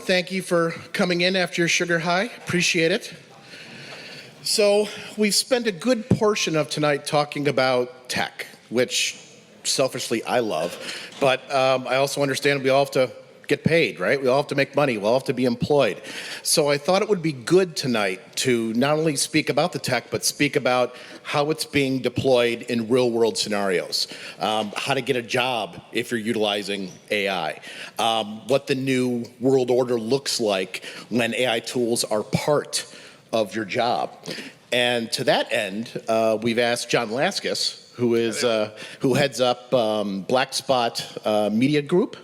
Thank you for coming in after your sugar high. Appreciate it. So we've spent a good portion of tonight talking about tech, which selfishly I love, but I also understand we all have to get paid, right? We all have to make money. We all have to be employed. So I thought it would be good tonight to not only speak about the tech, but speak about how it's being deployed in real-world scenarios, how to get a job if you're utilizing AI, what the new world order looks like when AI tools are part of your job. And to that end, we've asked John Laskas, who heads up Blackspot Media Group,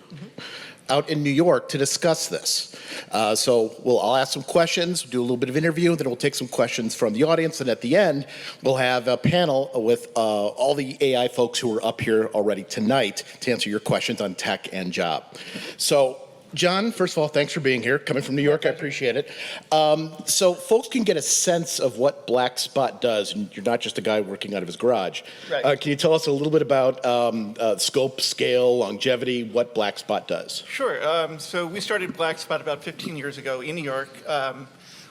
out in New York to discuss this. So I'll ask some questions, do a little bit of interview, then we'll take some questions from the audience, and at the end, we'll have a panel with all the AI folks who are up here already tonight to answer your questions on tech and job. So, John, first of all, thanks for being here. Coming from New York, I appreciate it. So folks can get a sense of what Blackspot does, and you're not just a guy working out of his garage. Right. Can you tell us a little bit about scope, scale, longevity, what Blackspot does? Sure. So we started Blackspot about 15 years ago in New York.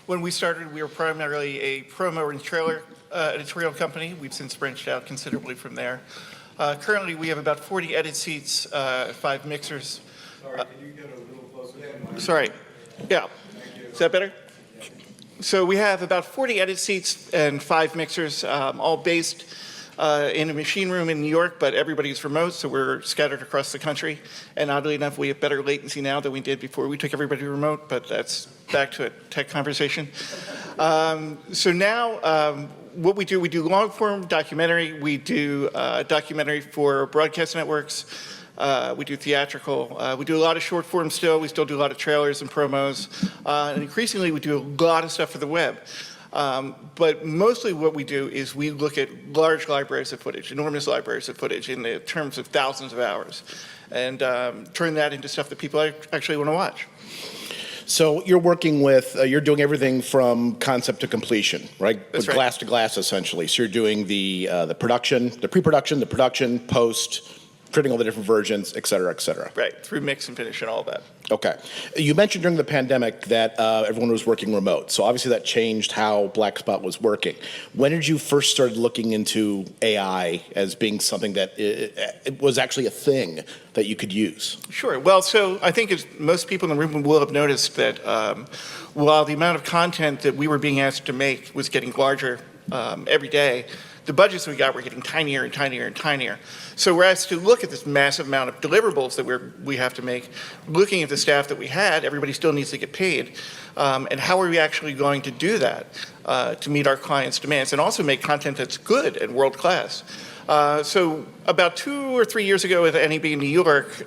When we started, we were primarily a promo and trailer editorial company. We've since branched out considerably from there. Currently, we have about 40 edit seats, 5 mixers. Sorry, can you get a little closer to the mic? Sorry. Yeah. Is that better? Yeah. So we have about 40 edit seats and 5 mixers, all based in a machine room in New York, but everybody's remote, so we're scattered across the country. And oddly enough, we have better latency now than we did before we took everybody remote, but that's back to a tech conversation. So now, what we do long-form documentary. We do documentary for broadcast networks. We do theatrical. We do a lot of short form still. We still do a lot of trailers and promos. And increasingly, we do a lot of stuff for the web. But mostly what we do is we look at large libraries of footage, enormous libraries of footage in the terms of thousands of hours, and turn that into stuff that people actually want to watch. So you're working with, you're doing everything from concept to completion, right? That's right. Glass to glass, essentially. So you're doing the production, the pre-production, the production, post, printing all the different versions, et cetera, et cetera. Right, through mix and finish and all that. Okay. You mentioned during the pandemic that everyone was working remote. So obviously that changed how Blackspot was working. When did you first start looking into AI as being something that it was actually a thing that you could use? Sure. Well, so I think as most people in the room will have noticed that while the amount of content that we were being asked to make was getting larger every day, the budgets we got were getting tinier and tinier and tinier. So we're asked to look at this massive amount of deliverables that we have to make, looking at the staff that we had, everybody still needs to get paid, and how are we actually going to do that to meet our clients' demands and also make content that's good and world-class. So about 2 or 3 years ago at NAB in New York,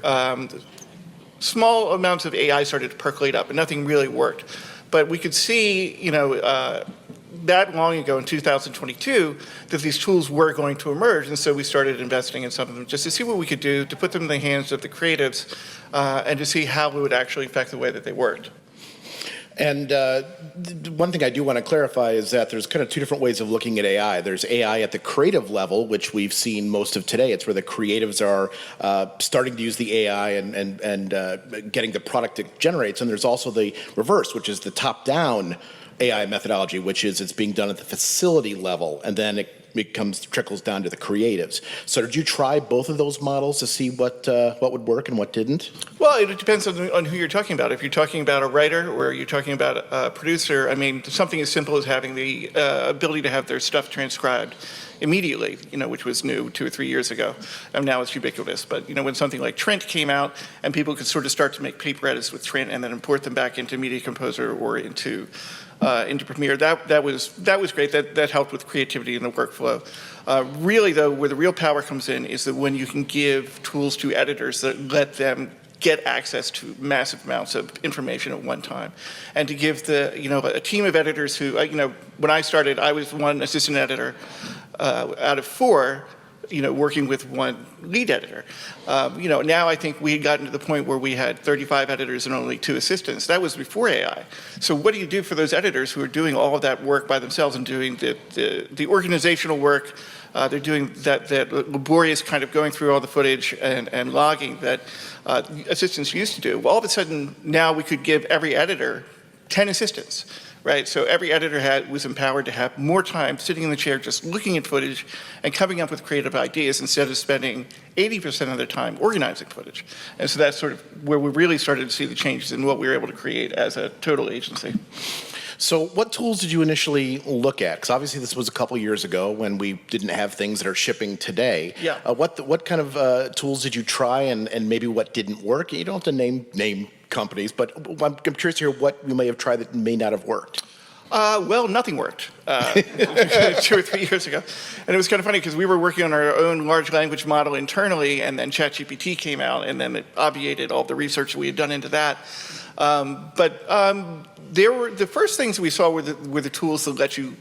small amounts of AI started to percolate up and nothing really worked. But we could see, that long ago in 2022 that these tools were going to emerge, and so we started investing in some of them just to see what we could do to put them in the hands of the creatives and to see how it would actually affect the way that they worked. And one thing I do want to clarify is that there's kind of 2 different ways of looking at AI. There's AI at the creative level, which we've seen most of today. It's where the creatives are starting to use the AI and getting the product it generates. And there's also the reverse, which is the top-down AI methodology, which is it's being done at the facility level, and then it trickles down to the creatives. So did you try both of those models to see what would work and what didn't? Well, it depends on who you're talking about. If you're talking about a writer or you're talking about a producer, I mean, something as simple as having the ability to have their stuff transcribed immediately, which was new 2 or 3 years ago. And now it's ubiquitous. But, when something like Trint came out and people could sort of start to make paper edits with Trint and then import them back into Media Composer or into Premiere, that was great. That helped with creativity in the workflow. Really, though, where the real power comes in is that when you can give tools to editors that let them get access to massive amounts of information at one time, and to give a team of editors who, when I started, I was one assistant editor out of 4. working with one lead editor. Now I think we had gotten to the point where we had 35 editors and only 2 assistants. That was before AI. So what do you do for those editors who are doing all of that work by themselves and doing the organizational work? They're doing that laborious kind of going through all the footage and logging that assistants used to do. Well, all of a sudden, now we could give every editor 10 assistants. Right, so every editor was empowered to have more time sitting in the chair just looking at footage and coming up with creative ideas instead of spending 80% of their time organizing footage. And so that's sort of where we really started to see the changes in what we were able to create as a total agency. So what tools did you initially look at? Because obviously this was a couple years ago when we didn't have things that are shipping today. Yeah. What kind of tools did you try and maybe what didn't work? You don't have to name companies, but I'm curious to hear what you may have tried that may not have worked. Well, nothing worked 2 or 3 years ago. And it was kind of funny because we were working on our own large language model internally, and then ChatGPT came out, and then it obviated all the research we had done into that. The first things we saw were the tools that let you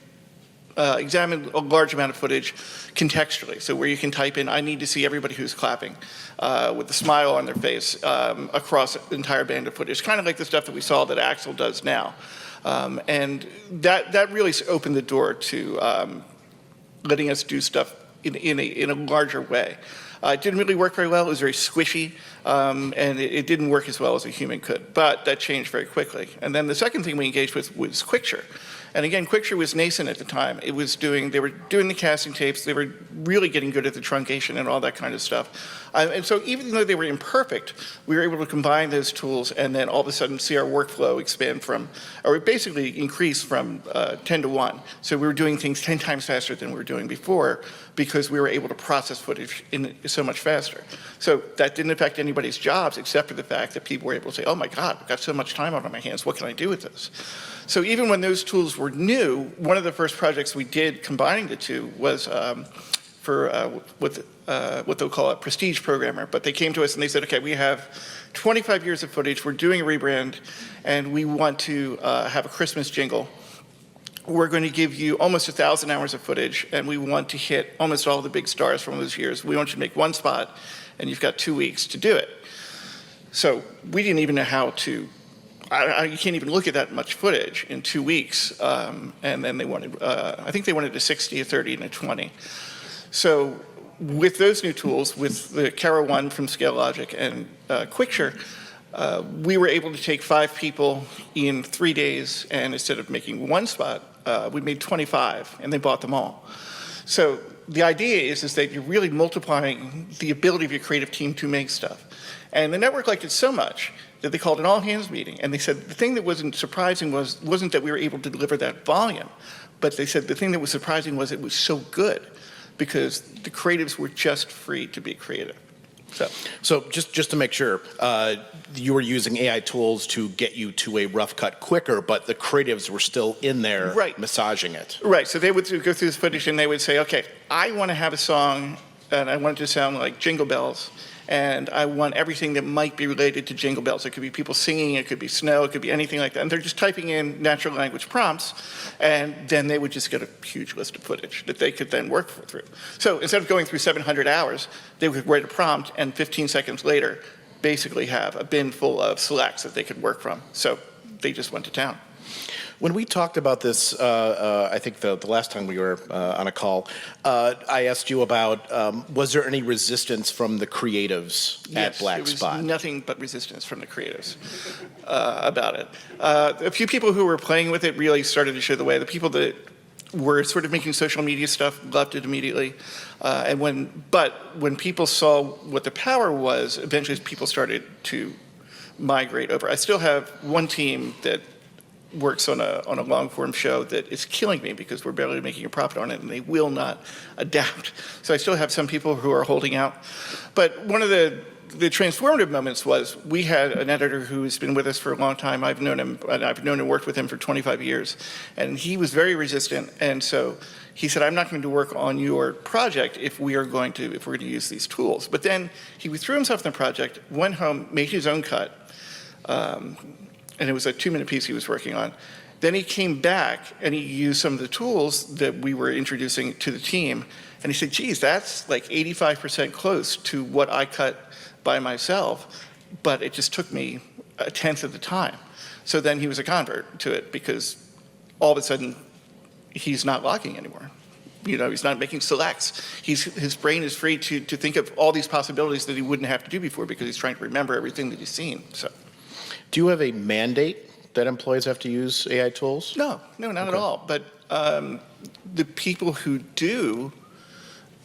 examine a large amount of footage contextually. So where you can type in, I need to see everybody who's clapping with a smile on their face across an entire band of footage, kind of like the stuff that we saw that Axel does now. And that really opened the door to letting us do stuff in a larger way. It didn't really work very well. It was very squishy, and it didn't work as well as a human could. But that changed very quickly. And then the second thing we engaged with was Quickshare. And again, Quickshare was nascent at the time. They were doing the casting tapes. They were really getting good at the truncation and all that kind of stuff. And so even though they were imperfect, we were able to combine those tools and then all of a sudden see our workflow expand basically increase from 10 to 1. So we were doing things 10 times faster than we were doing before because we were able to process footage so much faster. So that didn't affect anybody's jobs except for the fact that people were able to say, oh my God, I've got so much time on my hands, what can I do with this? So even when those tools were new, one of the first projects we did combining the two was for what they'll call a prestige programmer. But they came to us and they said, okay, we have 25 years of footage, we're doing a rebrand, and we want to have a Christmas jingle. We're going to give you almost 1,000 hours of footage, and we want to hit almost all the big stars from those years. We want you to make one spot, and you've got 2 weeks to do it. So we didn't even know how to. You can't even look at that much footage in 2 weeks. And then they wanted, I think they wanted a 60, a 30, and a 20. So with those new tools, with the Kara 1 from Scale Logic and Quickshare, we were able to take 5 people in 3 days, and instead of making one spot, we made 25, and they bought them all. So the idea is that you're really multiplying the ability of your creative team to make stuff. And the network liked it so much that they called an all-hands meeting, and they said the thing that wasn't surprising wasn't that we were able to deliver that volume, but they said the thing that was surprising was it was so good because the creatives were just free to be creative. So just to make sure, you were using AI tools to get you to a rough cut quicker, but the creatives were still in there massaging it. Right, so they would go through this footage and they would say, okay, I want to have a song and I want it to sound like Jingle Bells, and I want everything that might be related to Jingle Bells. It could be people singing, it could be snow, it could be anything like that. And they're just typing in natural language prompts, and then they would just get a huge list of footage that they could then work through. So instead of going through 700 hours, they would write a prompt, and 15 seconds later, basically have a bin full of selects that they could work from. So they just went to town. When we talked about this, I think the last time we were on a call, I asked you about was there any resistance from the creatives at Blackspot? Yes, there was nothing but resistance from the creatives about it. A few people who were playing with it really started to show the way. The people that were sort of making social media stuff loved it immediately. But when people saw what the power was, eventually people started to migrate over. I still have one team that works on a long form show that is killing me because we're barely making a profit on it and they will not adapt. So I still have some people who are holding out. But one of the transformative moments was we had an editor who's been with us for a long time. I've known him and worked with him for 25 years. And he was very resistant. And so he said, I'm not going to work on your project if we're going to use these tools. But then he withdrew himself from the project, went home, made his own cut. And it was a 2-minute piece he was working on. Then he came back and he used some of the tools that we were introducing to the team. And he said, geez, that's like 85% close to what I cut by myself, but it just took me a tenth of the time. So then he was a convert to it because all of a sudden he's not logging anymore. You know, he's not making selects. His brain is free to think of all these possibilities that he wouldn't have to do before because he's trying to remember everything that he's seen. So, Do you have a mandate that employees have to use AI tools? no, not at all. But the people who do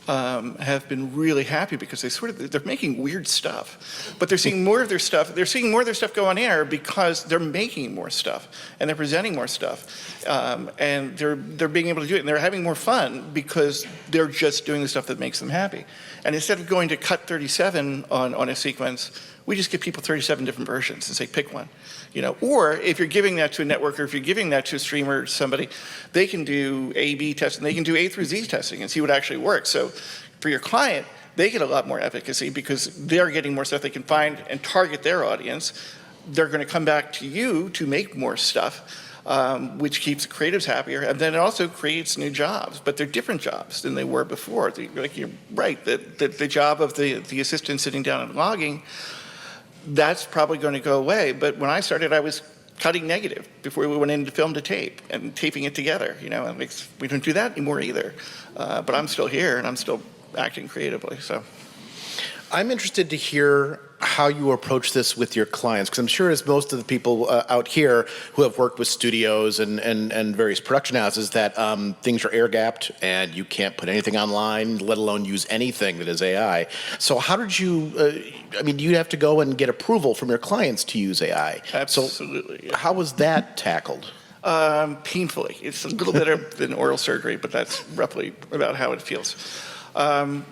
have been really happy because they're making weird stuff, but they're seeing more of their stuff. They're seeing more of their stuff go on air because they're making more stuff and they're presenting more stuff, and they're being able to do it, and they're having more fun because they're just doing the stuff that makes them happy. And instead of going to cut 37 on a sequence, we just give people 37 different versions and say pick one. You know, or if you're giving that to a networker, if you're giving that to a streamer or somebody, they can do A/B testing, they can do A through Z testing and see what actually works. So for your client, they get a lot more efficacy because they're getting more stuff they can find and target their audience. They're going to come back to you to make more stuff, which keeps creatives happier, and then it also creates new jobs, but they're different jobs than they were before. Like you're right, the job of the assistant sitting down and logging, that's probably going to go away. But when I started, I was cutting negative before we went into film to tape and taping it together. You know, and we don't do that anymore either. But I'm still here and I'm still acting creatively. So I'm interested to hear how you approach this with your clients, because I'm sure as most of the people out here who have worked with studios and various production houses that things are air-gapped and you can't put anything online, let alone use anything that is AI. So how did you, you have to go and get approval from your clients to use AI. absolutely. So how was that tackled? Painfully. It's a little better than oral surgery, but that's roughly about how it feels.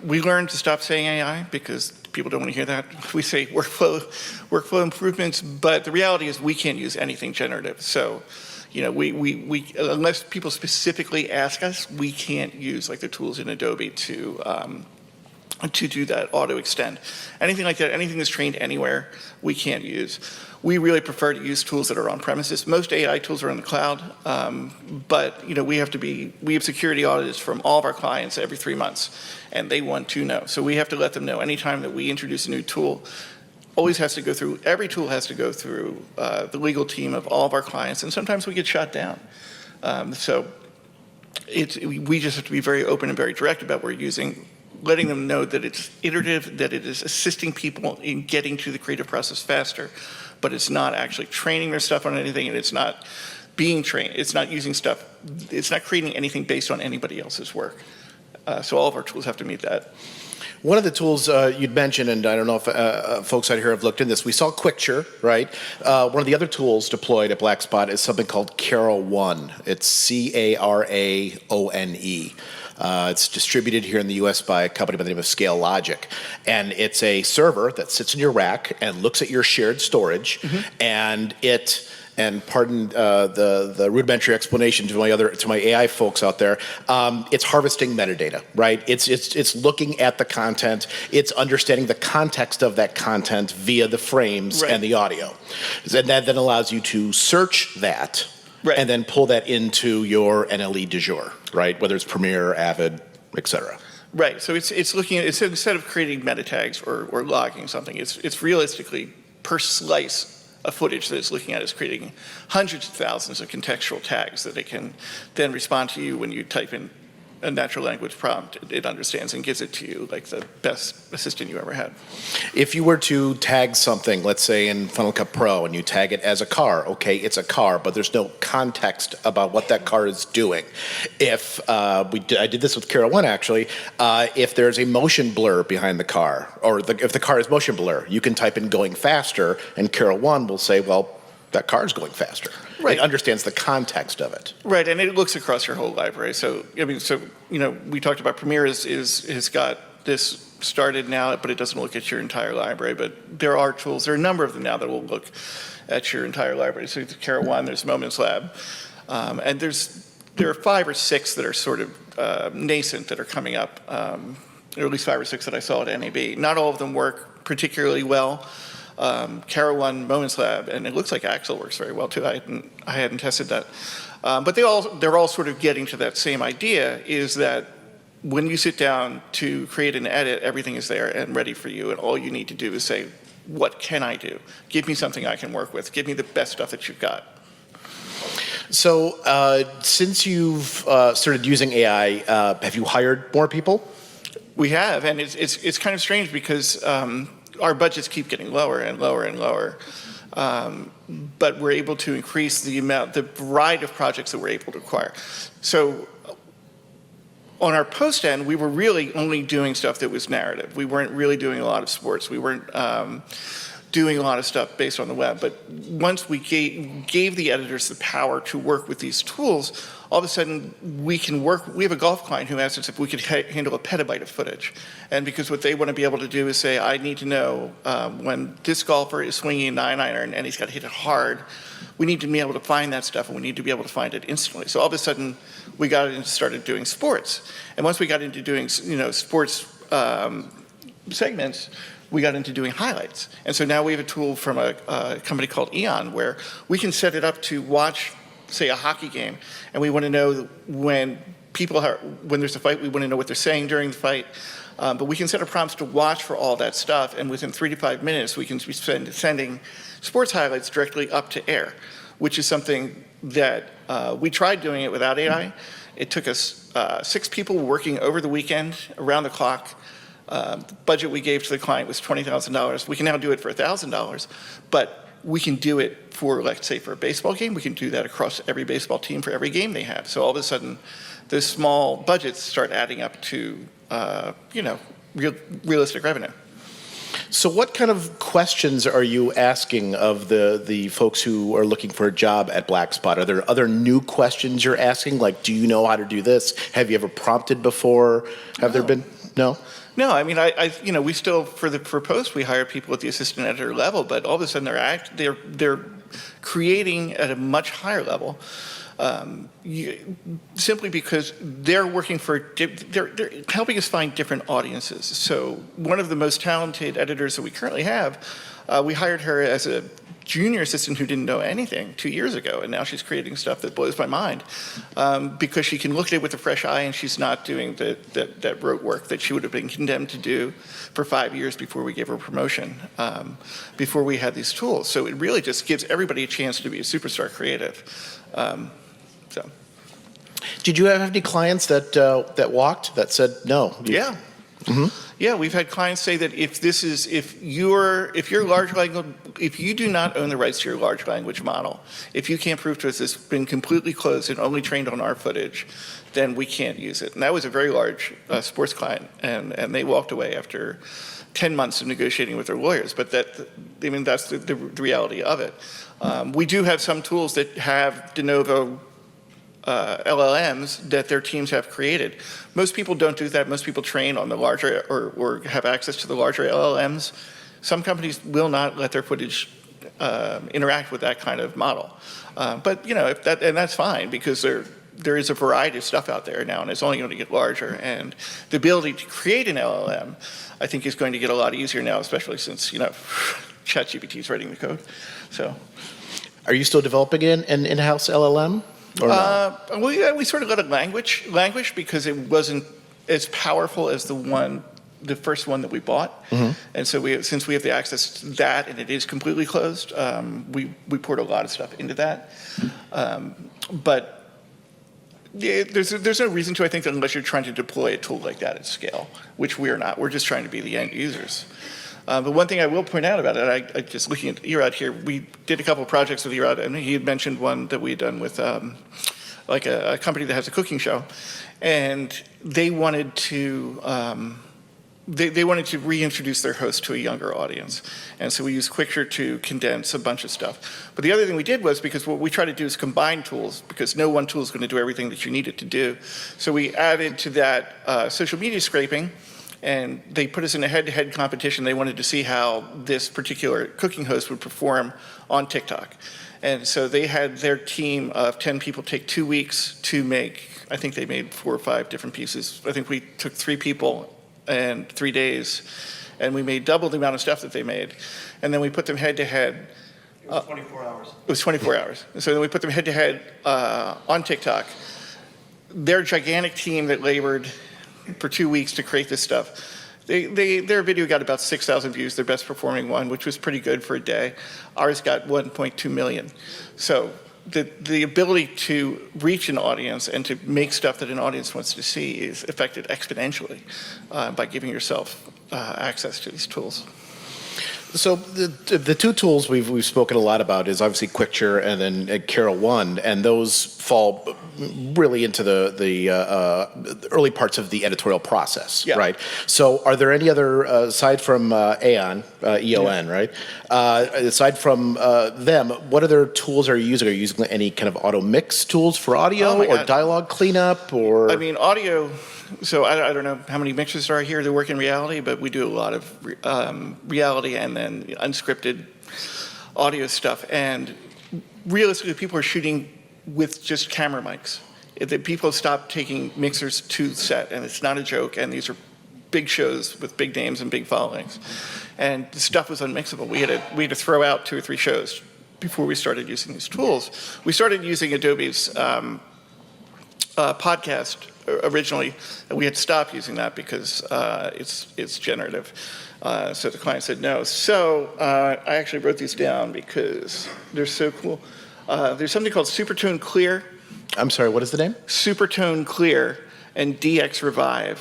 We learned to stop saying AI because people don't want to hear that. We say workflow improvements, but the reality is we can't use anything generative. So, you know, we unless people specifically ask us, we can't use like the tools in Adobe to do that auto extend. Anything like that, anything that's trained anywhere, we can't use. We really prefer to use tools that are on premises. Most AI tools are in the cloud, but you know, we have security audits from all of our clients every 3 months, and they want to know. So we have to let them know anytime that we introduce a new tool, every tool has to go through the legal team of all of our clients, and sometimes we get shut down. So we just have to be very open and very direct about what we're using, letting them know that it's iterative, that it is assisting people in getting to the creative process faster, but it's not actually training their stuff on anything, and it's not being trained. It's not using stuff. It's not creating anything based on anybody else's work. So all of our tools have to meet that. One of the tools you'd mentioned, and I don't know if folks out here have looked in this, we saw Quickture, right? One of the other tools deployed at Blackspot is something called Caraone. It's Caraone. It's distributed here in the U.S. by a company by the name of Scale Logic. And it's a server that sits in your rack and looks at your shared storage, and pardon the rudimentary explanation to my AI folks out there, it's harvesting metadata, right? It's looking at the content, it's understanding the context of that content via the frames and the audio. And that then allows you to search that and then pull that into your NLE du jour, right? Whether it's Premiere, Avid, et cetera. Right, so it's looking at, it's instead of creating meta tags or logging something, it's realistically per slice of footage that it's looking at is creating hundreds of thousands of contextual tags that it can then respond to you when you type in a natural language prompt. It understands and gives it to you like the best assistant you ever had. If you were to tag something, let's say in Final Cut Pro, and you tag it as a car, okay, it's a car, but there's no context about what that car is doing. If I did this with Caraone actually, if there's a motion blur behind the car, or if the car is motion blur, you can type in going faster, and Caraone will say, well, that car is going faster. Right. It understands the context of it. Right, and it looks across your whole library. So, we talked about Premiere has got this started now, but it doesn't look at your entire library. But there are tools, there are a number of them now that will look at your entire library. So there's Caraone, there's Moments Lab, and there are 5 or 6 that are sort of nascent that are coming up, or at least 5 or 6 that I saw at NAB. Not all of them work particularly well. Kara won Moments Lab, and it looks like Axel works very well too. I hadn't tested that. But they're all sort of getting to that same idea, is that when you sit down to create an edit, everything is there and ready for you, and all you need to do is say, what can I do? Give me something I can work with. Give me the best stuff that you've got. So since you've started using AI, have you hired more people? We have, and it's kind of strange because our budgets keep getting lower and lower and lower. But we're able to increase the variety of projects that we're able to acquire. So on our post end, we were really only doing stuff that was narrative. We weren't really doing a lot of sports. We weren't doing a lot of stuff based on the web. But once we gave the editors the power to work with these tools, all of a sudden we can work. We have a golf client who asked us if we could handle a petabyte of footage. And because what they want to be able to do is say, I need to know when this golfer is swinging a 9-iron and he's got to hit it hard, we need to be able to find that stuff, and we need to be able to find it instantly. So all of a sudden we got into started doing sports. And once we got into doing sports segments, we got into doing highlights. And so now we have a tool from a company called Eon where we can set it up to watch, say, a hockey game, and we want to know when there's a fight, we want to know what they're saying during the fight. But we can set up prompts to watch for all that stuff, and within 3 to 5 minutes, we can be sending sports highlights directly up to air, which is something that we tried doing it without AI. It took us 6 people working over the weekend, around the clock. The budget we gave to the client was $20,000. We can now do it for $1,000, but we can do it for, let's say, for a baseball game. We can do that across every baseball team for every game they have. So all of a sudden, those small budgets start adding up to, realistic revenue. So what kind of questions are you asking of the folks who are looking for a job at Blackspot? Are there other new questions you're asking? Like, do you know how to do this? Have you ever prompted before? Have there been? No? No, I mean, we still, for post, we hire people at the assistant editor level, but all of a sudden they're creating at a much higher level. Simply because they're working they're helping us find different audiences. So one of the most talented editors that we currently have, we hired her as a junior assistant who didn't know anything 2 years ago, and now she's creating stuff that blows my mind because she can look at it with a fresh eye, and she's not doing that rote work that she would have been condemned to do for 5 years before we gave her promotion, before we had these tools. So it really just gives everybody a chance to be a superstar creative. Did you have any clients that walked, that said no? Yeah. Mm-hmm. Yeah, we've had clients say that if you do not own the rights to your large language model, if you can't prove to us it's been completely closed and only trained on our footage, then we can't use it. And that was a very large sports client, and they walked away after 10 months of negotiating with their lawyers. But that's the reality of it. We do have some tools that have de novo LLMs that their teams have created. Most people don't do that. Most people train on the larger or have access to the larger LLMs. Some companies will not let their footage interact with that kind of model. But that's fine, because there is a variety of stuff out there now, and it's only going to get larger. And the ability to create an LLM, I think, is going to get a lot easier now, especially since ChatGPT is writing the code. So, are you still developing an in-house LLM? Or no? We sort of let it languish because it wasn't as powerful as the first one that we bought. Mm-hmm. And so since we have the access to that and it is completely closed, we poured a lot of stuff into that. But there's no reason to, I think, unless you're trying to deploy a tool like that at scale, which we are not. We're just trying to be the end users. But one thing I will point out about it, I just looking at Erod here, we did a couple of projects with Erod, and he had mentioned one that we had done with a company that has a cooking show, and they wanted to they wanted to reintroduce their host to a younger audience, and so we used Quickshare to condense a bunch of stuff. But the other thing we did was, because what we try to do is combine tools, because no one tool is going to do everything that you need it to do. So we added to that social media scraping. And they put us in a head-to-head competition. They wanted to see how this particular cooking host would perform on TikTok. And so they had their team of 10 people take 2 weeks to make, I think they made 4 or 5 different pieces. I think we took 3 people and 3 days and we made double the amount of stuff that they made. And then we put them head-to-head. It was 24 hours. It was 24 hours. So then we put them head-to-head on TikTok. Their gigantic team that labored for 2 weeks to create this stuff, their video got about 6,000 views, their best performing one, which was pretty good for a day. Ours got 1.2 million. So the ability to reach an audience and to make stuff that an audience wants to see is affected exponentially by giving yourself access to these tools. So the two tools we've spoken a lot about is obviously Quickture and then Carol One, and those fall really into the early parts of the editorial process, Yeah. right? So are there any other, aside from Aeon, EON, right? Aside from them, what other tools are you using? Are you using any kind of auto mix tools for audio Oh my or God. dialogue cleanup or? I mean, audio, so I don't know how many mixers are here that work in reality, but we do a lot of reality and then unscripted audio stuff. And realistically, people are shooting with just camera mics. People stop taking mixers to set, and it's not a joke, and these are big shows with big names and big followings. And the stuff was unmixable. We had to throw out 2 or 3 shows before we started using these tools. We started using Adobe's podcast originally, and we had to stop using that because it's generative. So the client said no. So I actually wrote these down because they're so cool. There's something called Supertone Clear. I'm sorry, what is the name? Supertone Clear and DX Revive,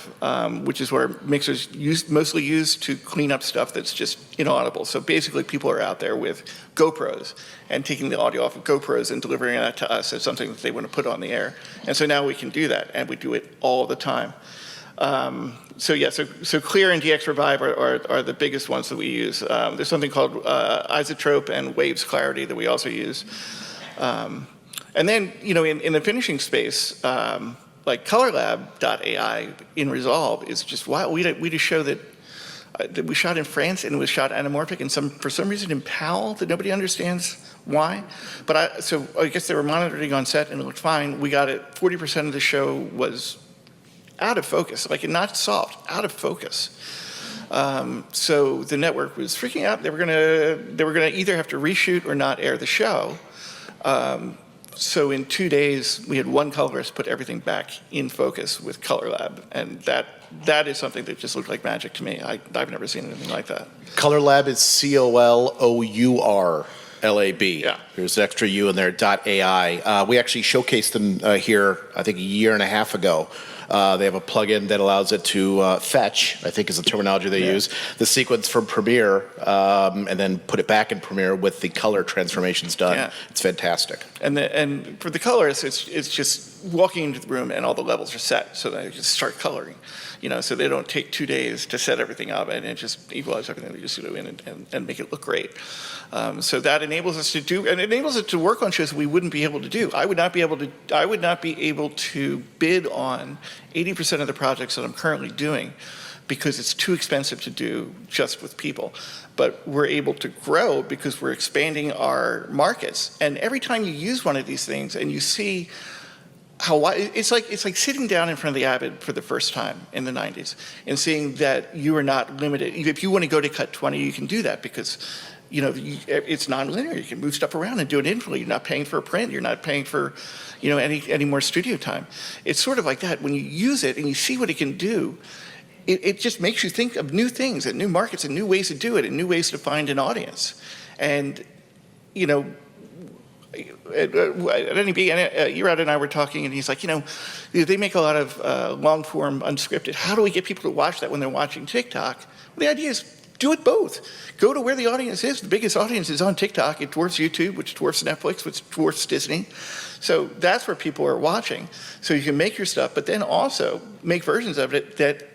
which is where mixers mostly used to clean up stuff that's just inaudible. So basically people are out there with GoPros and taking the audio off of GoPros and delivering that to us as something that they want to put on the air. And so now we can do that, and we do it all the time. So Clear and DX Revive are the biggest ones that we use. There's something called Isotrope and Waves Clarity that we also use. And then, in the finishing space, like ColorLab.ai in Resolve is just wild. We did a show that we shot in France, and it was shot anamorphic, and for some reason in PAL that nobody understands why. But I guess they were monitoring on set, and it looked fine. We got it. 40% of the show was out of focus, like not soft, out of focus. So the network was freaking out. They were gonna either have to reshoot or not air the show. So in 2 days, we had one colorist put everything back in focus with ColorLab, and that is something that just looked like magic to me. I've never seen anything like that. ColorLab is COLOURLAB. Yeah. There's an extra U in there, .ai. We actually showcased them here, I think, a year and a half ago. They have a plugin that allows it to fetch, I think is the terminology they use, the sequence from Premiere, and then put it back in Premiere with the color transformations done. Yeah. It's fantastic. And for the colorists, it's just walking into the room and all the levels are set, so they just start coloring. So they don't take 2 days to set everything up and just equalize everything. They just go in and make it look great. So that enables us to do, and it enables us to work on shows we wouldn't be able to do. I would not be able to bid on 80% of the projects that I'm currently doing because it's too expensive to do just with people. But we're able to grow because we're expanding our markets. And every time you use one of these things and you see how it's like sitting down in front of the Avid for the first time in the 90s and seeing that you are not limited. If you want to go to cut 20, you can do that because it's non-linear. You can move stuff around and do it infinitely. You're not paying for a print. You're not paying for any more studio time. It's sort of like that. When you use it and you see what it can do, it just makes you think of new things and new markets and new ways to do it and new ways to find an audience. And at NEB, Erad and I were talking, and he's like, they make a lot of long-form unscripted. How do we get people to watch that when they're watching TikTok? Well, the idea is do it both. Go to where the audience is. The biggest audience is on TikTok. It dwarfs YouTube, which dwarfs Netflix, which dwarfs Disney. So that's where people are watching. So you can make your stuff, but then also make versions of it that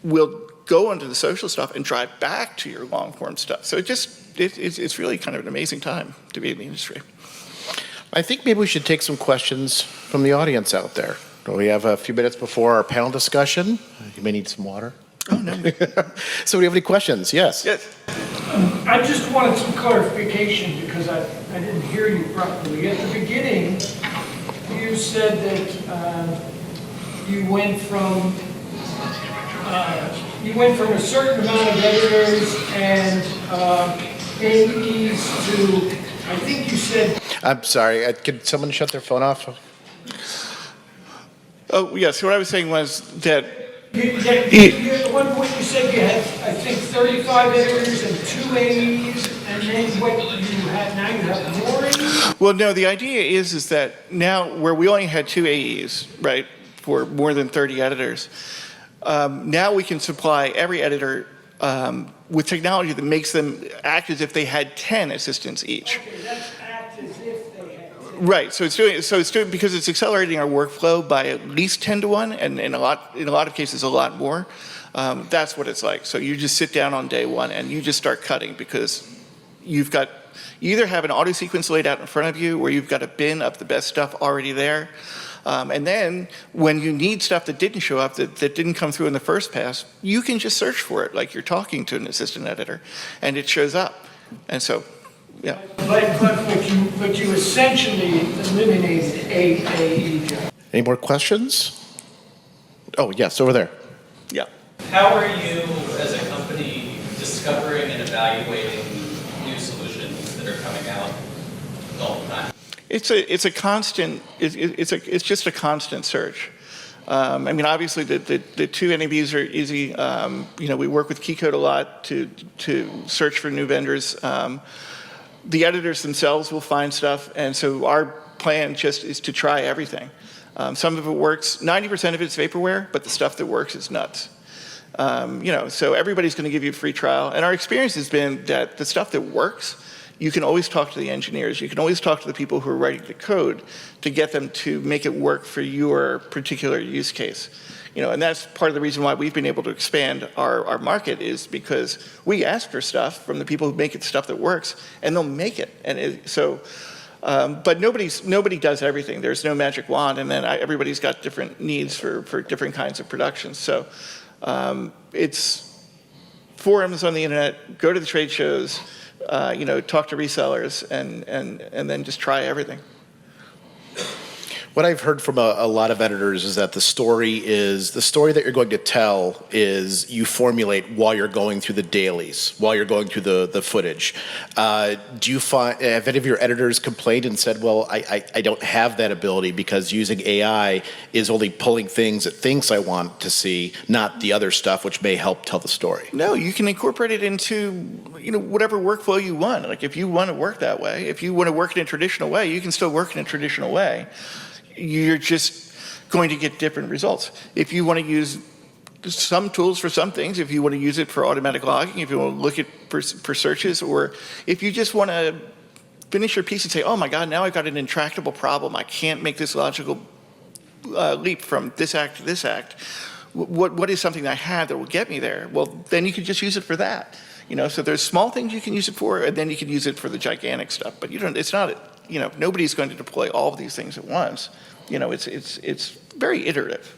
will go onto the social stuff and drive back to your long-form stuff. So it's really kind of an amazing time to be in the industry. I think maybe we should take some questions from the audience out there. We have a few minutes before our panel discussion. You may need some water. Oh, no. So do you have any questions? Yes. Yes. I just wanted some clarification because I didn't hear you properly. At the beginning, you said that you went from you went from a certain amount of editors and AEs to, I think you said, I'm sorry, could someone shut their phone off? Oh, yes, what I was saying was that at one point you said you had, I think, 35 editors and 2 AEs, and then what you had, now you have more AEs? well, no, the idea is that now where we only had 2 AEs, right, for more than 30 editors, now we can supply every editor with technology that makes them act as if they had 10 assistants each. Okay, that's act as if they had. Right, so it's doing because it's accelerating our workflow by at least 10 to 1, and in a lot of cases a lot more. That's what it's like. So you just sit down on day one and you just start cutting because you either have an auto sequence laid out in front of you, or you've got a bin of the best stuff already there. And then when you need stuff that didn't show up, that didn't come through in the first pass, you can just search for it like you're talking to an assistant editor, and it shows up. And so, yeah. But you essentially eliminated a AE job. Any more questions? Oh, yes, over there. Yeah. How are you, as a company, discovering and evaluating new solutions that are coming out all the time? It's just a constant search. I mean, obviously the 2 NABs are easy. We work with Keycode a lot to search for new vendors. The editors themselves will find stuff, and so our plan just is to try everything. Some of it works. 90% of it's vaporware, but the stuff that works is nuts. So everybody's going to give you a free trial, and our experience has been that the stuff that works, you can always talk to the engineers. You can always talk to the people who are writing the code to get them to make it work for your particular use case. And that's part of the reason why we've been able to expand our market, is because we ask for stuff from the people who make it stuff that works, and they'll make it. But nobody does everything. There's no magic wand, and then everybody's got different needs for different kinds of productions. So it's forums on the internet, go to the trade shows, talk to resellers, and then just try everything. What I've heard from a lot of editors is that the story that you're going to tell is you formulate while you're going through the dailies, while you're going through the footage. Do you find, have any of your editors complained and said, well, I don't have that ability because using AI is only pulling things it thinks I want to see, not the other stuff which may help tell the story? No, you can incorporate it into whatever workflow you want. Like if you want to work that way, if you want to work in a traditional way, you can still work in a traditional way. You're just going to get different results. If you want to use some tools for some things, if you want to use it for automatic logging, if you want to look at for searches, or if you just want to finish your piece and say, oh my God, now I've got an intractable problem. I can't make this logical leap from this act to this act. What is something I have that will get me there? Well, then you can just use it for that. So there's small things you can use it for, and then you can use it for the gigantic stuff. But it's not, nobody's going to deploy all of these things at once. It's very iterative.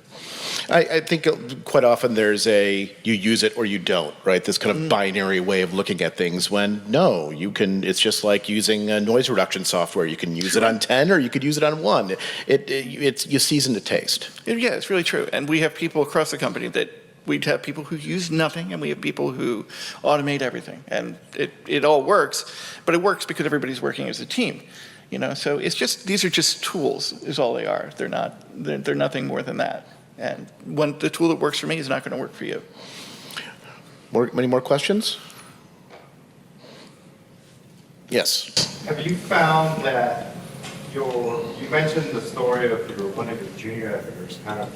I think quite often there's you use it or you don't, right? This kind of binary way of looking at things, when no, it's just like using a noise reduction software. You can use it on 10 or you could use it on 1. You season the taste. Yeah, it's really true. And we have people across the company we'd have people who use nothing, and we have people who automate everything. And it all works, but it works because everybody's working as a team. So these are just tools, is all they are. They're nothing more than that. And the tool that works for me is not going to work for you. Many more questions? Yes. Have you found that you mentioned the story of one of your junior editors kind of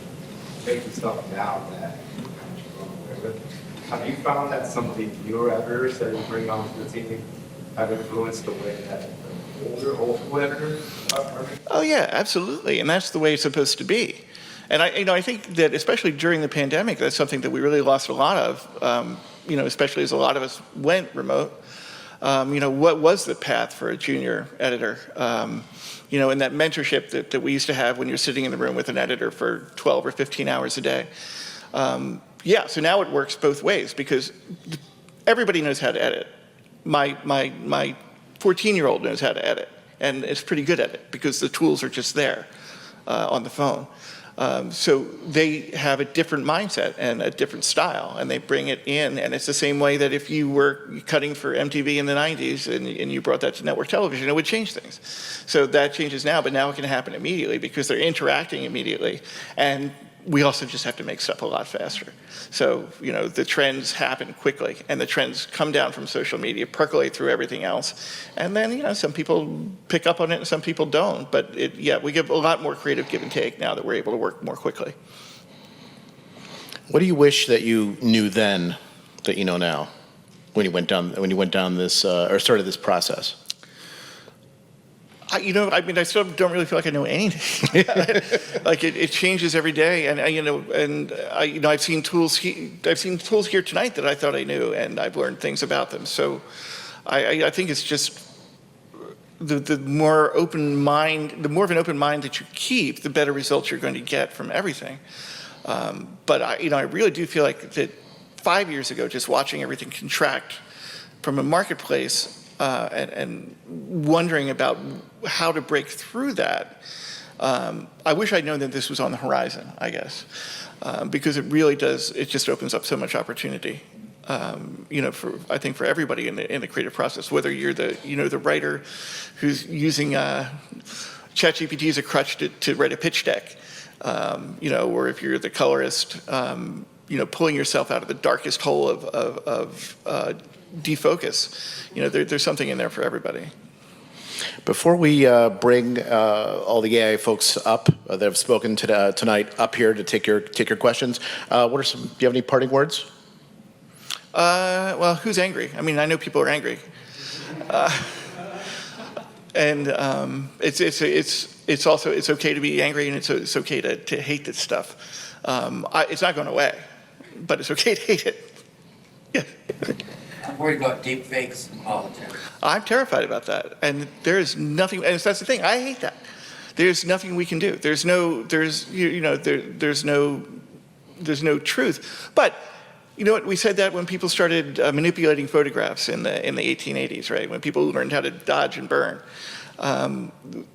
taking stuff down that you kind of run away with? Have you found that some of the newer editors that you bring onto the team have influenced the way that the older editors are? Oh yeah, absolutely, and that's the way it's supposed to be. And I think that especially during the pandemic, that's something that we really lost a lot of. Especially as a lot of us went remote. What was the path for a junior editor? And that mentorship that we used to have when you're sitting in the room with an editor for 12 or 15 hours a day. So now it works both ways because everybody knows how to edit. My 14-year-old knows how to edit, and is pretty good at it because the tools are just there on the phone. So they have a different mindset and a different style, and they bring it in. And it's the same way that if you were cutting for MTV in the 90s and you brought that to network television, it would change things. So that changes now, but now it can happen immediately because they're interacting immediately. And we also just have to make stuff a lot faster. So, the trends happen quickly, and the trends come down from social media, percolate through everything else. And then, some people pick up on it and some people don't. But we give a lot more creative give and take now that we're able to work more quickly. What do you wish that you knew then that you know now when you went down this, or started this process? I still don't really feel like I know anything. Like it changes every day, and I've seen tools. I've seen tools here tonight that I thought I knew, and I've learned things about them. So, I think it's just the more open mind, the more of an open mind that you keep, the better results you're going to get from everything. But I really do feel like that 5 years ago, just watching everything contract from a marketplace. And wondering about how to break through that. I wish I'd known that this was on the horizon, I guess, because it really does, it just opens up so much opportunity, I think for everybody in the creative process, whether you're the writer who's using ChatGPT as a crutch to write a pitch deck, or if you're the colorist, pulling yourself out of the darkest hole of defocus. There's something in there for everybody. Before we bring all the AI folks up that have spoken tonight up here to take your questions, do you have any parting words? Well, who's angry? I mean, I know people are angry, and it's also okay to be angry, and it's okay to hate this stuff. It's not going away, but it's okay to hate it. Yeah. I'm worried about deep fakes in politics. I'm terrified about that, and there is nothing. And that's the thing. I hate that. There's nothing we can do. There's no truth. But you know what? We said that when people started manipulating photographs in the 1880s, right? When people learned how to dodge and burn.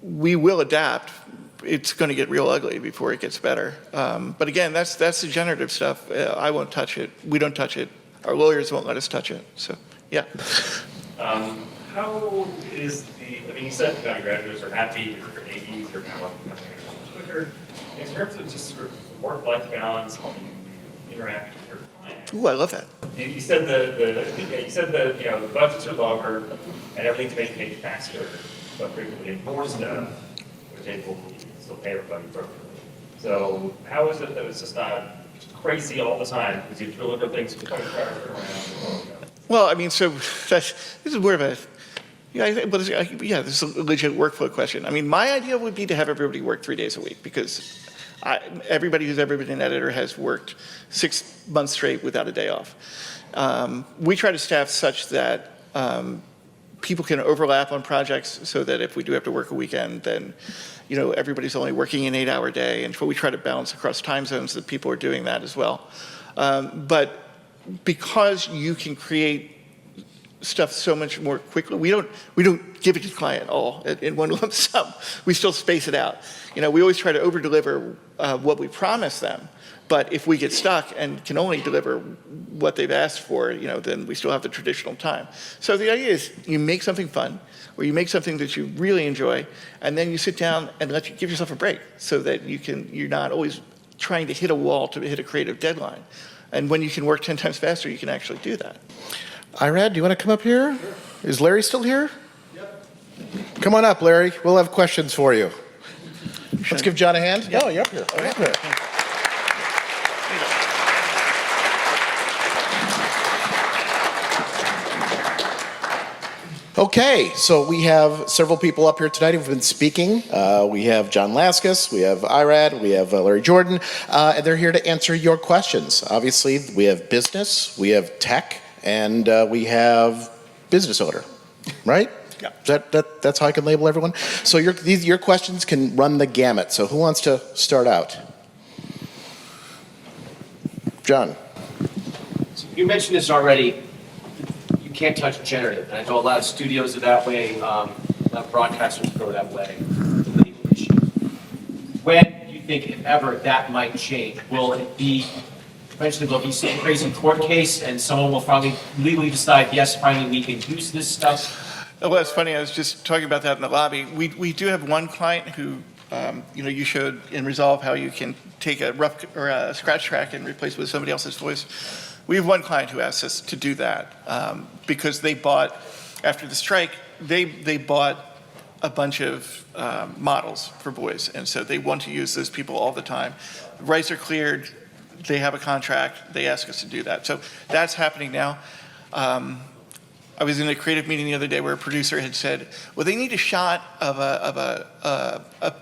We will adapt. It's going to get real ugly before it gets better. But again, that's degenerative stuff. I won't touch it. We don't touch it. Our lawyers won't let us touch it. So, yeah. How is you said graduates are happy, your AEs are kind of quicker. In terms of just sort of work-life balance, how you interact with your client. Ooh, I love that. You said the budgets are lower and everything's being paid faster, but frequently more stuff, which able to still pay everybody appropriately. So how is it that it's just not crazy all the time because you deliver things to 24 hours around? Well, I mean, so this is more of a, this is a legit workflow question. I mean, my idea would be to have everybody work 3 days a week because everybody who's ever been an editor has worked 6 months straight without a day off. We try to staff such that people can overlap on projects so that if we do have to work a weekend, then everybody's only working an 8-hour day, and we try to balance across time zones that people are doing that as well. But because you can create stuff so much more quickly, we don't give it to the client all in one lump sum. We still space it out. We always try to over-deliver what we promise them. But if we get stuck and can only deliver what they've asked for, then we still have the traditional time. So the idea is you make something fun, or you make something that you really enjoy, and then you sit down and give yourself a break so that you're not always trying to hit a wall to hit a creative deadline. And when you can work 10 times faster, you can actually do that. Irad, do you want to come up here? Sure. Is Larry still here? Yep. Come on up, Larry. We'll have questions for you. Let's give John a hand. Yeah. Oh, you're up here. Oh, Up here. Okay, so we have several people up here tonight who've been speaking. We have John Laskas, we have Irad, we have Larry Jordan, and they're here to answer your questions. Obviously, we have business, we have tech, and we have business owner, right? Yeah. That's how I can label everyone. So your questions can run the gamut. So who wants to start out? John. So you mentioned this already. You can't touch generative, and I know a lot of studios are that way. A lot of broadcasters go that way. When you think, if ever, that might change? Will it be, eventually there'll be some crazy court case and someone will finally legally decide, yes, finally we can use this stuff? Well, it's funny, I was just talking about that in the lobby. We do have one client who, you showed in Resolve how you can take a rough or a scratch track and replace it with somebody else's voice. We have one client who asked us to do that because they bought, after the strike, they bought a bunch of models for boys, and so they want to use those people all the time. Rights are cleared, they have a contract, they ask us to do that. So that's happening now. I was in a creative meeting the other day where a producer had said, well, they need a shot of a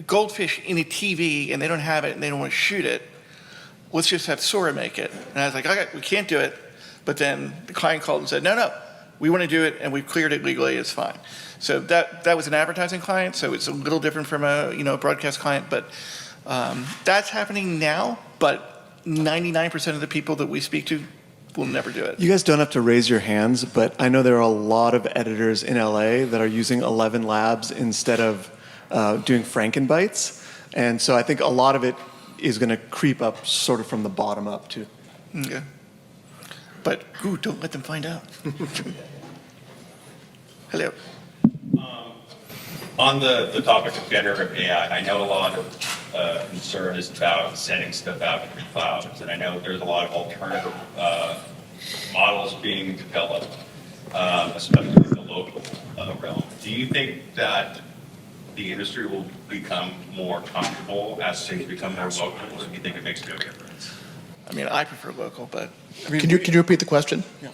goldfish in a TV, and they don't have it, and they don't want to shoot it. Let's just have Sora make it. And I was like, okay, we can't do it. But then the client called and said, no, we want to do it, and we've cleared it legally, it's fine. So that was an advertising client, so it's a little different from a broadcast client, but that's happening now, but 99% of the people that we speak to will never do it. You guys don't have to raise your hands, but I know there are a lot of editors in LA that are using 11 Labs instead of doing Frankenbytes, and so I think a lot of it is going to creep up sort of from the bottom up too. Okay. But, don't let them find out. Hello. On the topic of generative AI, I know a lot of concern is about sending stuff out to the clouds, and I know there's a lot of alternative models being developed, especially in the local realm. Do you think that the industry will become more comfortable as things become more local, or do you think it makes no difference? I mean, I prefer local, but. Can you repeat the question? Yeah.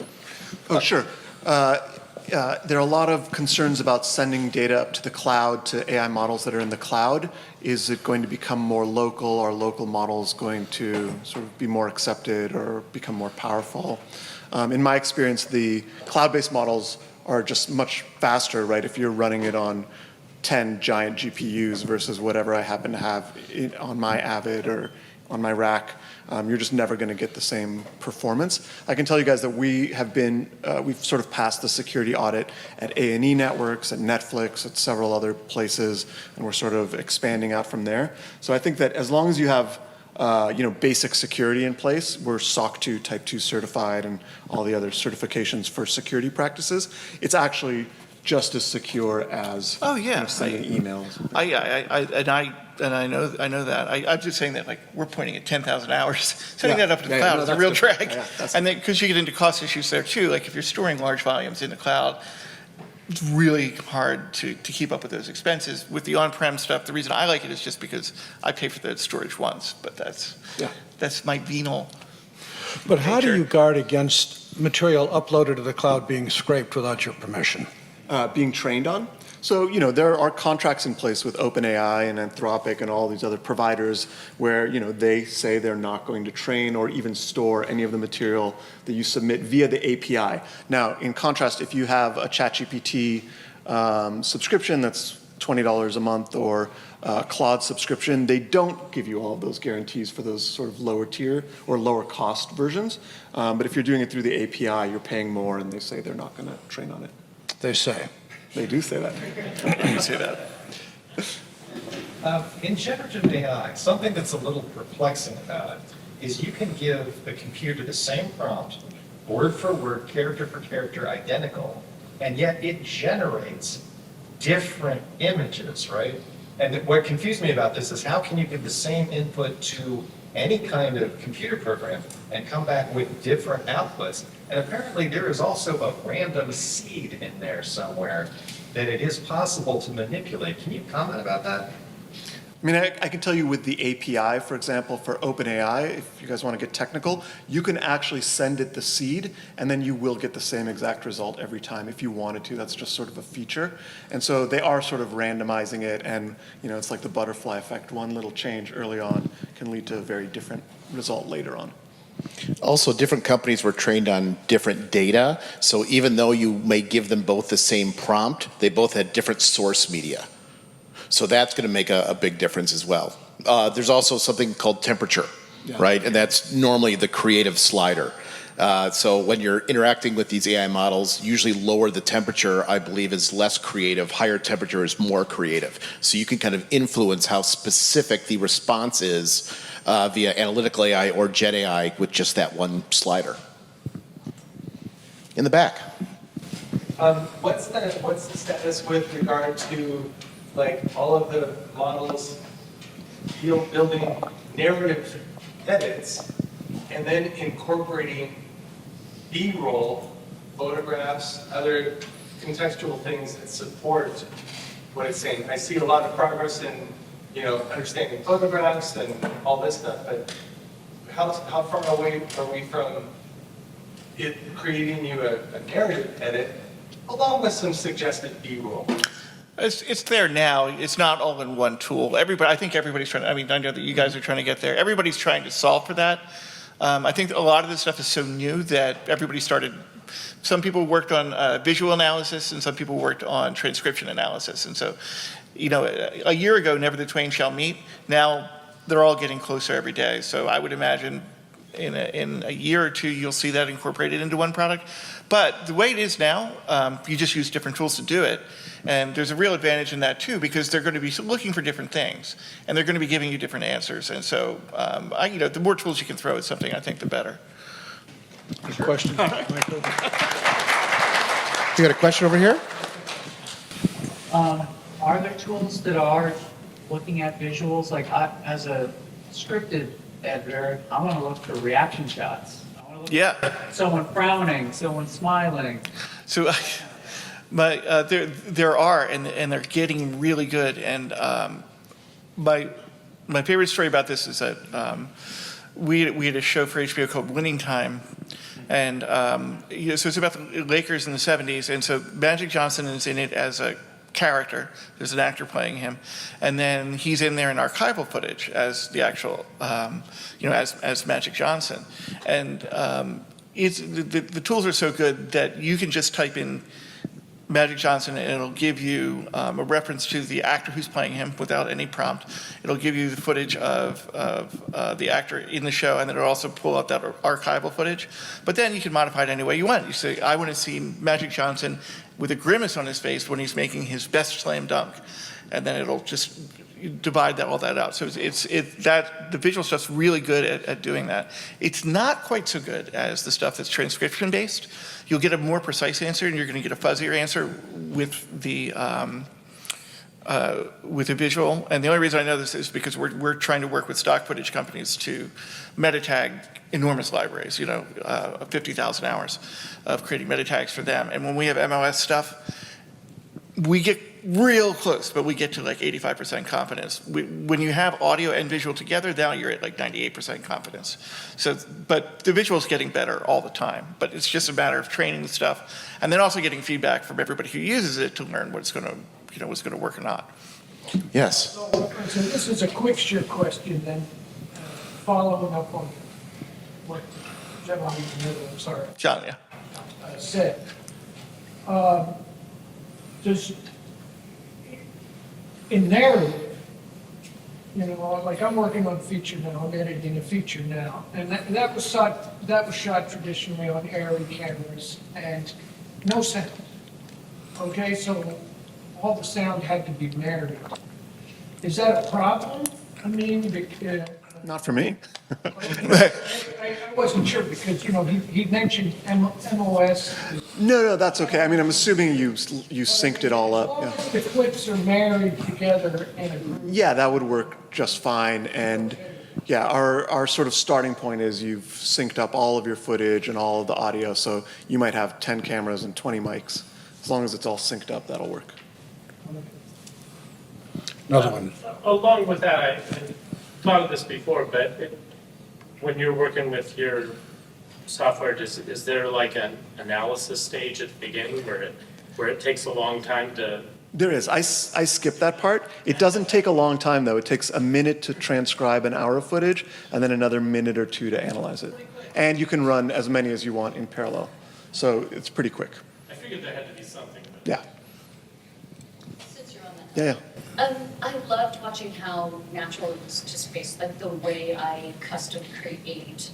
Oh, sure. There are a lot of concerns about sending data up to the cloud, to AI models that are in the cloud. Is it going to become more local? Are local models going to sort of be more accepted or become more powerful? In my experience, the cloud-based models are just much faster, right? If you're running it on 10 giant GPUs versus whatever I happen to have on my Avid or on my rack, you're just never going to get the same performance. I can tell you guys that we've sort of passed the security audit at A&E Networks, at Netflix, at several other places, and we're sort of expanding out from there. So I think that as long as you have basic security in place, we're SOC 2 Type 2 certified and all the other certifications for security practices, it's actually just as secure as sending emails. I know that. I'm just saying that, like, we're pointing at 10,000 hours. Sending that up to the cloud is a real drag. And then, because you get into cost issues there too, like if you're storing large volumes in the cloud, it's really hard to keep up with those expenses. With the on-prem stuff, the reason I like it is just because I pay for the storage once, but that's my venal. But how do you guard against material uploaded to the cloud being scraped without your permission? Being trained on. So, there are contracts in place with OpenAI and Anthropic and all these other providers where, they say they're not going to train or even store any of the material that you submit via the API. Now, in contrast, if you have a ChatGPT subscription that's $20 a month or a Claude subscription, they don't give you all of those guarantees for those sort of lower tier or lower cost versions. But if you're doing it through the API, you're paying more, and they say they're not going to train on it. They say. They do say that. They do say that. In generative AI, something that's a little perplexing about it is you can give the computer the same prompt, word for word, character for character, identical, and yet it generates different images, right? And what confused me about this is how can you give the same input to any kind of computer program and come back with different outputs? And apparently there is also a random seed in there somewhere that it is possible to manipulate. Can you comment about that? I mean, I can tell you with the API, for example, for OpenAI, if you guys want to get technical, you can actually send it the seed, and then you will get the same exact result every time if you wanted to. That's just sort of a feature. And so they are sort of randomizing it, and it's like the butterfly effect. One little change early on can lead to a very different result later on. Also, different companies were trained on different data, so even though you may give them both the same prompt, they both had different source media. So that's going to make a big difference as well. There's also something called temperature, right? And that's normally the creative slider. So when you're interacting with these AI models, usually lower the temperature, I believe, is less creative. Higher temperature is more creative. So you can kind of influence how specific the response is via analytical AI or Gen AI with just that one slider. In the back. What's the status with regard to like all of the models building narrative edits and then incorporating B-roll, photographs, other contextual things that support what it's saying? I see a lot of progress in, understanding photographs and all this stuff, but how far away are we from it creating you a narrative edit along with some suggested B-roll? It's there now. It's not all in one tool. I think everybody's trying. I know that you guys are trying to get there. Everybody's trying to solve for that. I think a lot of this stuff is so new that everybody started. Some people worked on visual analysis, and some people worked on transcription analysis. And so, a year ago, never the twain shall meet. Now they're all getting closer every day. So I would imagine in a year or two, you'll see that incorporated into one product. But the way it is now, you just use different tools to do it. And there's a real advantage in that too, because they're going to be looking for different things, and they're going to be giving you different answers. And so, the more tools you can throw at something, I think the better. Good question. You got a question over here? Are there tools that are looking at visuals? Like as a scripted editor, I want to look for reaction shots. I want to look at someone frowning, someone smiling. So, there are, and they're getting really good. And my favorite story about this is that we had a show for HBO called Winning Time. And so it's about the Lakers in the 70s. And so Magic Johnson is in it as a character. There's an actor playing him. And then he's in there in archival footage as the actual, as Magic Johnson. And the tools are so good that you can just type in Magic Johnson, and it'll give you a reference to the actor who's playing him without any prompt. It'll give you the footage of the actor in the show, and then it'll also pull out that archival footage. But then you can modify it any way you want. You say, I want to see Magic Johnson with a grimace on his face when he's making his best slam dunk. And then it'll just divide all that out. So the visual stuff's really good at doing that. It's not quite so good as the stuff that's transcription based. You'll get a more precise answer, and you're going to get a fuzzier answer with the visual. And the only reason I know this is because we're trying to work with stock footage companies to meta tag enormous libraries. 50,000 hours of creating meta tags for them. And when we have MOS stuff, we get real close, but we get to like 85% confidence. When you have audio and visual together, now you're at like 98% confidence. So, but the visual's getting better all the time, but it's just a matter of training the stuff and then also getting feedback from everybody who uses it to learn what's going to work or not. Yes. So this is a quick-share question then, following up on what John, John, yeah. said. Does, in narrative, like I'm working on feature now, I'm editing a feature now, and that was shot traditionally on Arri cameras and no sound. Okay, so all the sound had to be narrative. Is that a problem? I mean, Not for me. I wasn't sure because, he mentioned MOS. No, that's okay. I mean, I'm assuming you synced it all up. Yeah. The clips are married together in a group. Yeah, that would work just fine. And yeah, our sort of starting point is you've synced up all of your footage and all of the audio. So you might have 10 cameras and 20 mics. As long as it's all synced up, that'll work. Another one. Along with that, I thought of this before, but when you're working with your software, is there like an analysis stage at the beginning where it takes a long time to? There is. I skipped that part. It doesn't take a long time, though. It takes a minute to transcribe an hour of footage and then another minute or two to analyze it. And you can run as many as you want in parallel. So it's pretty quick. I figured there had to be something. Yeah. Since you're on that. Yeah. I loved watching how natural it was to space, like the way I custom create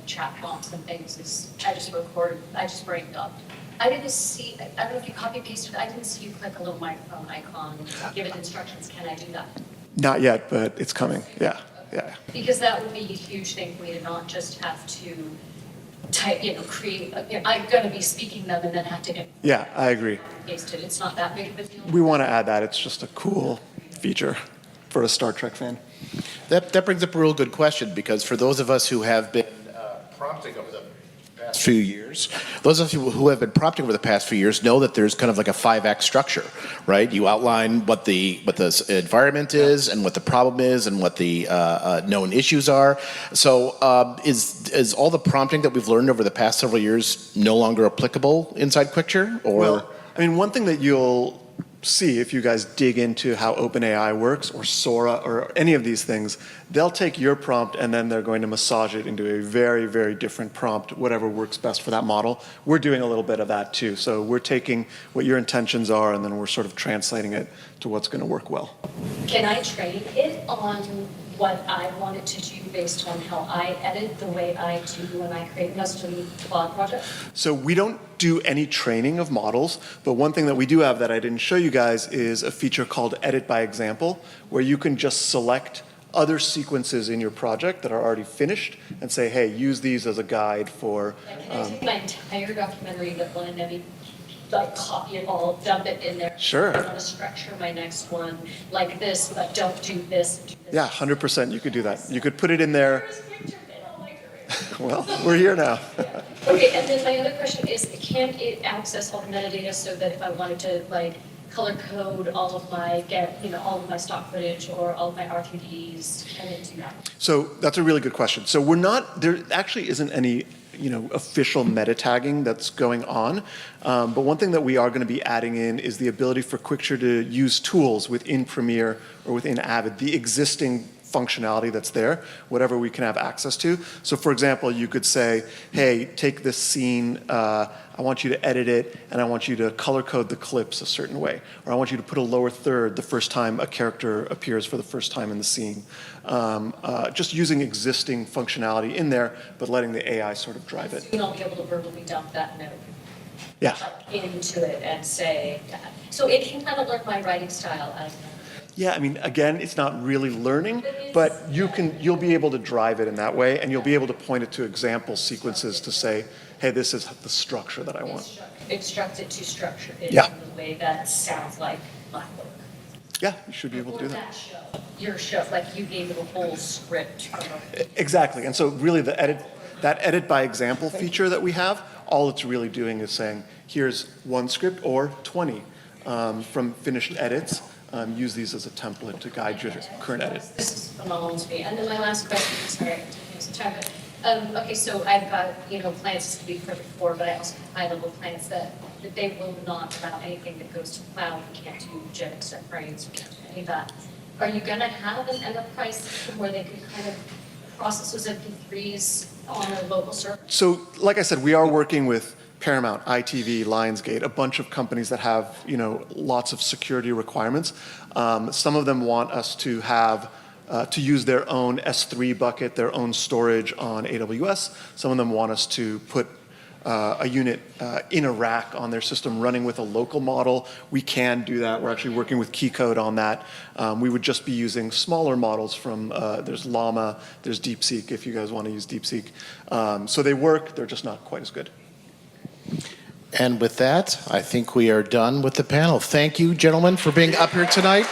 chat prompts and things is, I just bring it up. I didn't see, I don't know if you copy pasted, I didn't see you click a little microphone icon, give it instructions, can I do that? Not yet, but it's coming. Yeah, yeah. Because that would be a huge thing for me to not just have to type, create, I'm gonna be speaking them and then have to Yeah, I agree. paste it, it's not that big of a deal. We want to add that. It's just a cool feature for a Star Trek fan. That brings up a real good question, because for those of us who have been prompting over the past few years, those of us who have been prompting over the past few years know that there's kind of like a 5X structure, right? You outline what the environment is and what the problem is and what the known issues are. So is all the prompting that we've learned over the past several years no longer applicable inside Quickture? Or? Well, I mean, one thing that you'll see if you guys dig into how OpenAI works or Sora or any of these things, they'll take your prompt and then they're going to massage it into a very, very different prompt, whatever works best for that model. We're doing a little bit of that too. So we're taking what your intentions are and then we're sort of translating it to what's going to work well. Can I train it on what I want it to do based on how I edit the way I do when I create custom blog projects? So we don't do any training of models, but one thing that we do have that I didn't show you guys is a feature called Edit by Example, where you can just select other sequences in your project that are already finished and say, hey, use these as a guide for... Can I take my entire documentary that one and maybe copy it all, dump it in there? Sure. I want to structure my next one like this, but don't do this. Do this. Yeah, 100% you could do that. You could put it in there. Well, we're here now. Yeah. Okay, and then my other question is, can it access all the metadata so that if I wanted to color code all of my all of my stock footage or all of my RTDs, can it do that? So that's a really good question. So there actually isn't any official meta tagging that's going on. But one thing that we are going to be adding in is the ability for Quickture to use tools within Premiere or within Avid, the existing functionality that's there, whatever we can have access to. So for example, you could say, hey, take this scene, I want you to edit it, and I want you to color code the clips a certain way. Or I want you to put a lower third the first time a character appears for the first time in the scene. Just using existing functionality in there, but letting the AI sort of drive it. So you'll be able to verbally dump that note into it and say that. So it can kind of learn my writing style as well. Yeah, I mean, again, it's not really learning, but you'll be able to drive it in that way, and you'll be able to point it to example sequences to say, hey, this is the structure that I want. Instruct it to structure it in the way that sounds like my work. Yeah, you should be able to do that. Your show, like you gave it a whole script. Exactly, and so really that edit by example feature that we have, all it's really doing is saying, here's one script or 20 from finished edits. Use these as a template to guide your current edit. This is phenomenal to me. And then my last question, sorry, I'm taking some time, but okay, so I've got plans to be perfect for, but I also have high-level plans that they will not allow anything that goes to the cloud. We can't do jet step frames, we can't do any of that. Are you going to have an enterprise system where they can kind of process those MP3s on a local server? So, like I said, we are working with Paramount, ITV, Lionsgate, a bunch of companies that have, lots of security requirements. Some of them want us to have, to use their own S3 bucket, their own storage on AWS. Some of them want us to put a unit in a rack on their system running with a local model. We can do that. We're actually working with Keycode on that. We would just be using smaller models from, there's Llama, there's DeepSeek, if you guys want to use DeepSeek. So they work, they're just not quite as good. And with that, I think we are done with the panel. Thank you, gentlemen, for being up here tonight.